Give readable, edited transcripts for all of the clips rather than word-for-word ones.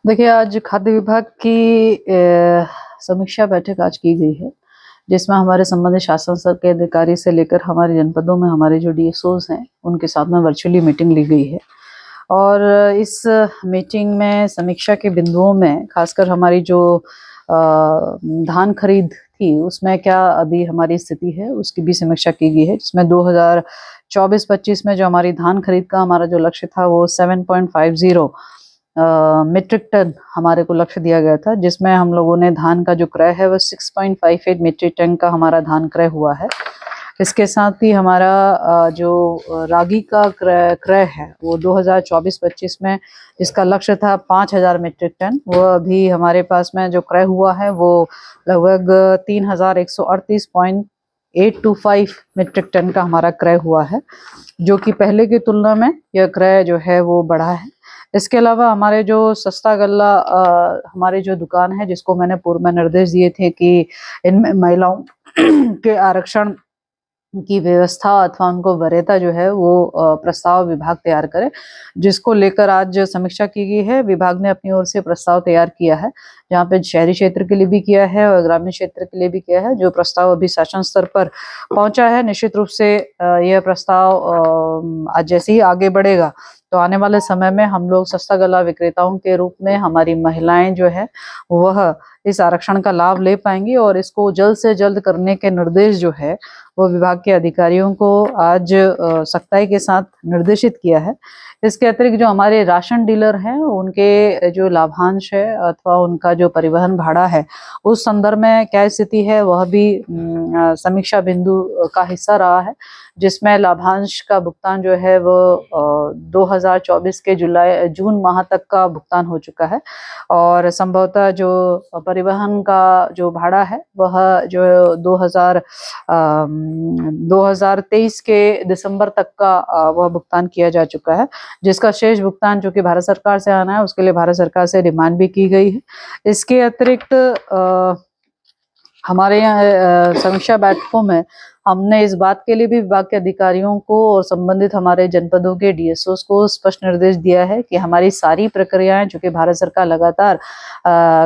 देखिए, आज खाद्य विभाग की समीक्षा बैठक आज की गई है, जिसमें हमारे संबंधित शासन स्तर के अधिकारी से लेकर हमारे जनपदों में हमारे जो डीएसओज़ हैं, उनके साथ में वर्चुअली मीटिंग ली गई है। और इस मीटिंग में समीक्षा के बिंदुओं में खासकर हमारी जो धान खरीद थी, उसमें क्या अभी हमारी स्थिति है, उसकी भी समीक्षा की गई है, जिसमें 2024-25 में जो हमारी धान खरीद का हमारा जो लक्ष्य था, वो 7.50 मीट्रिक टन हमारे को लक्ष्य दिया गया था, जिसमें हम लोगों ने धान का जो क्रय है वो 6.58 मीट्रिक टन का हमारा धान क्रय हुआ है। इसके साथ ही हमारा जो रागी का क्रय है वो 2024-25 में जिसका लक्ष्य था 5000 मीट्रिक टन, वो अभी हमारे पास में जो क्रय हुआ है वो लगभग 3138.825 मीट्रिक टन का हमारा क्रय हुआ है, जो कि पहले की तुलना में यह क्रय जो है वो बढ़ा है। इसके अलावा हमारे जो सस्ता गल्ला हमारी जो दुकान है, जिसको मैंने पूर्व में निर्देश दिए थे कि इनमें महिलाओं के आरक्षण की व्यवस्था अथवा उनको वरीयता जो है वो प्रस्ताव विभाग तैयार करे, जिसको लेकर आज समीक्षा की गई है। विभाग ने अपनी ओर से प्रस्ताव तैयार किया है, जहाँ पे शहरी क्षेत्र के लिए भी किया है और ग्रामीण क्षेत्र के लिए भी किया है। जो प्रस्ताव अभी शासन स्तर पर पहुंचा है, निश्चित रूप से यह प्रस्ताव आज जैसे ही आगे बढ़ेगा तो आने वाले समय में हम लोग सस्ता गल्ला विक्रेताओं के रूप में हमारी महिलाएं जो है वह इस आरक्षण का लाभ ले पाएंगी, और इसको जल्द से जल्द करने के निर्देश जो है वो विभाग के अधिकारियों को आज सख्ताई के साथ निर्देशित किया है। इसके अतिरिक्त जो हमारे राशन डीलर हैं, उनके जो लाभांश है अथवा उनका जो परिवहन भाड़ा है, उस संदर्भ में क्या स्थिति है वह भी समीक्षा बिंदु का हिस्सा रहा है, जिसमें लाभांश का भुगतान जो है वो 2024 के जून माह तक का भुगतान हो चुका है, और संभवतः जो परिवहन का जो भाड़ा है वह जो 2023 के दिसंबर तक का वह भुगतान किया जा चुका है, जिसका शेष भुगतान जो कि भारत सरकार से आना है उसके लिए भारत सरकार से डिमांड भी की गई है। इसके अतिरिक्त हमारे यहाँ समीक्षा बैठकों में हमने इस बात के लिए भी विभाग के अधिकारियों को और संबंधित हमारे जनपदों के डीएसओस को स्पष्ट निर्देश दिया है कि हमारी सारी प्रक्रियाएं, जो कि भारत सरकार लगातार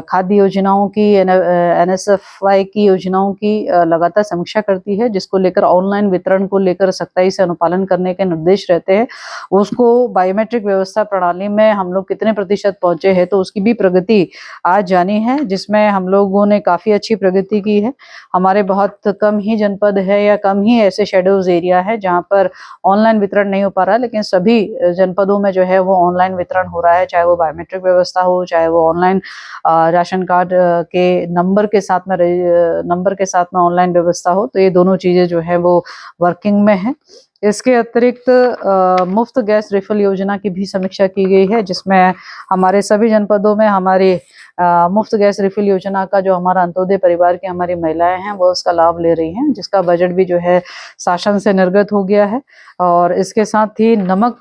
खाद्य योजनाओं की, एनएसएफआई की योजनाओं की लगातार समीक्षा करती है, जिसको लेकर ऑनलाइन वितरण को लेकर सख्ताई से अनुपालन करने के निर्देश रहते हैं। उसको बायोमेट्रिक व्यवस्था प्रणाली में हम लोग कितने प्रतिशत पहुंचे हैं, तो उसकी भी प्रगति आज जानी है, जिसमें हम लोगों ने काफी अच्छी प्रगति की है। हमारे बहुत कम ही जनपद है या कम ही ऐसे शेड्यूल्स एरिया है जहां पर ऑनलाइन वितरण नहीं हो पा रहा है, लेकिन सभी जनपदों में जो है वो ऑनलाइन वितरण हो रहा है, चाहे वो बायोमेट्रिक व्यवस्था हो, चाहे वो ऑनलाइन राशन कार्ड के नंबर के साथ में ऑनलाइन व्यवस्था हो, तो ये दोनों चीजें जो है वो वर्किंग में है। इसके अतिरिक्त मुफ्त गैस रिफिल योजना की भी समीक्षा की गई है, जिसमें हमारे सभी जनपदों में हमारे मुफ्त गैस रिफिल योजना का जो हमारा अंत्योदय परिवार की हमारी महिलाएं हैं वो उसका लाभ ले रही हैं, जिसका बजट भी जो है शासन से निर्गत हो गया है। और इसके साथ ही नमक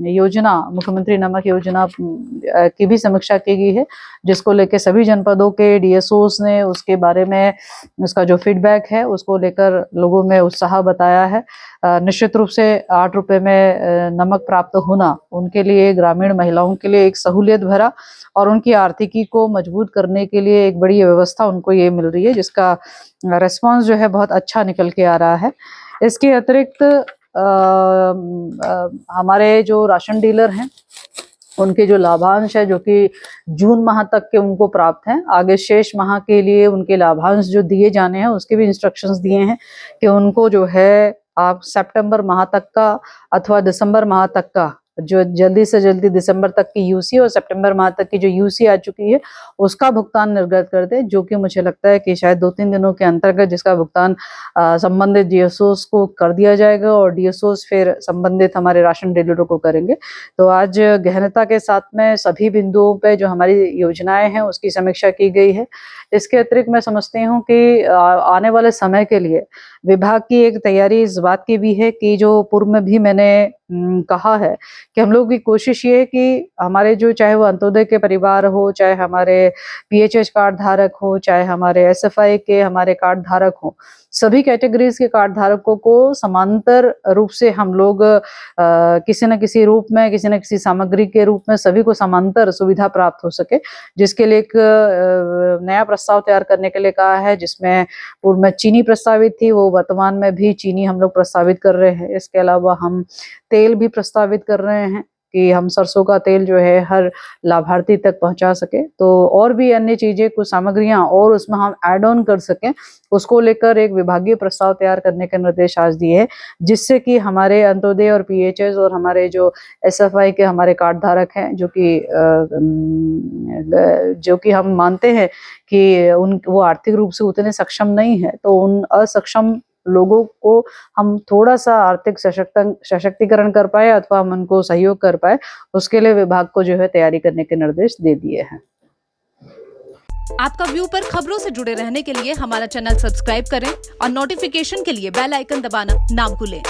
योजना, मुख्यमंत्री नमक योजना की भी समीक्षा की गई है, जिसको लेकर सभी जनपदों के डीएसओस ने उसके बारे में उसका जो फीडबैक है उसको लेकर लोगों में उत्साह बताया है। निश्चित रूप से 8 रुपए में नमक प्राप्त होना उनके लिए, ग्रामीण महिलाओं के लिए एक सहूलियत भरा और उनकी आर्थिकी को मजबूत करने के लिए एक बड़ी व्यवस्था उनको ये मिल रही है, जिसका रेस्पॉन्स जो है बहुत अच्छा निकल के आ रहा है। इसके अतिरिक्त हमारे जो राशन डीलर हैं उनके जो लाभांश है, जो कि जून माह तक के उनको प्राप्त हैं, आगे शेष माह के लिए उनके लाभांश जो दिए जाने हैं उसके भी इंस्ट्रक्शंस दिए हैं कि उनको जो है आप सितंबर माह तक का अथवा दिसंबर माह तक का, जो जल्दी से जल्दी दिसंबर तक की यूसी और सितंबर माह तक की जो यूसी आ चुकी है उसका भुगतान निर्गत कर दे, जो कि मुझे लगता है कि शायद 2-3 दिनों के अंतर्गत जिसका भुगतान संबंधित डीएसओस को कर दिया जाएगा और डीएसओस फिर संबंधित हमारे राशन डीलरों को करेंगे। तो आज गहनता के साथ में सभी बिंदुओं पे जो हमारी योजनाएं हैं उसकी समीक्षा की गई है। इसके अतिरिक्त मैं समझती हूँ कि आने वाले समय के लिए विभाग की एक तैयारी इस बात की भी है कि जो पूर्व में भी मैंने कहा है कि हम लोग की कोशिश ये है कि हमारे जो चाहे वो अंत्योदय के परिवार हो, चाहे हमारे पीएचएच कार्ड धारक हो, चाहे हमारे एसएफआई के हमारे कार्ड धारक हो, सभी कैटेगरीज के कार्ड धारकों को समांतर रूप से हम लोग किसी न किसी रूप में, किसी न किसी सामग्री के रूप में सभी को समांतर सुविधा प्राप्त हो सके, जिसके लिए एक नया प्रस्ताव तैयार करने के लिए कहा है, जिसमें पूर्व में चीनी प्रस्तावित थी, वो वर्तमान में भी चीनी हम लोग प्रस्तावित कर रहे हैं। इसके अलावा हम तेल भी प्रस्तावित कर रहे हैं कि हम सरसों का तेल जो है हर लाभार्थी तक पहुंचा सके। तो और भी अन्य चीजें, कुछ सामग्रियां और उसमें हम ऐड ऑन कर सकें, उसको लेकर एक विभागीय प्रस्ताव तैयार करने के निर्देश आज दिए हैं, जिससे कि हमारे अंत्योदय और पीएचएस और हमारे जो एसएफआई के हमारे कार्ड धारक हैं, जो कि हम मानते हैं कि वो आर्थिक रूप से उतने सक्षम नहीं है, तो उन असक्षम लोगों को हम थोड़ा सा आर्थिक सशक्तिकरण कर पाए अथवा हम उनको सहयोग कर पाए, उसके लिए विभाग को जो है तैयारी करने के निर्देश दे दिए हैं। आपका व्यू पर खबरों से जुड़े रहने के लिए हमारा चैनल सब्सक्राइब करें और नोटिफिकेशन के लिए बेल आइकन दबाना ना भूलें।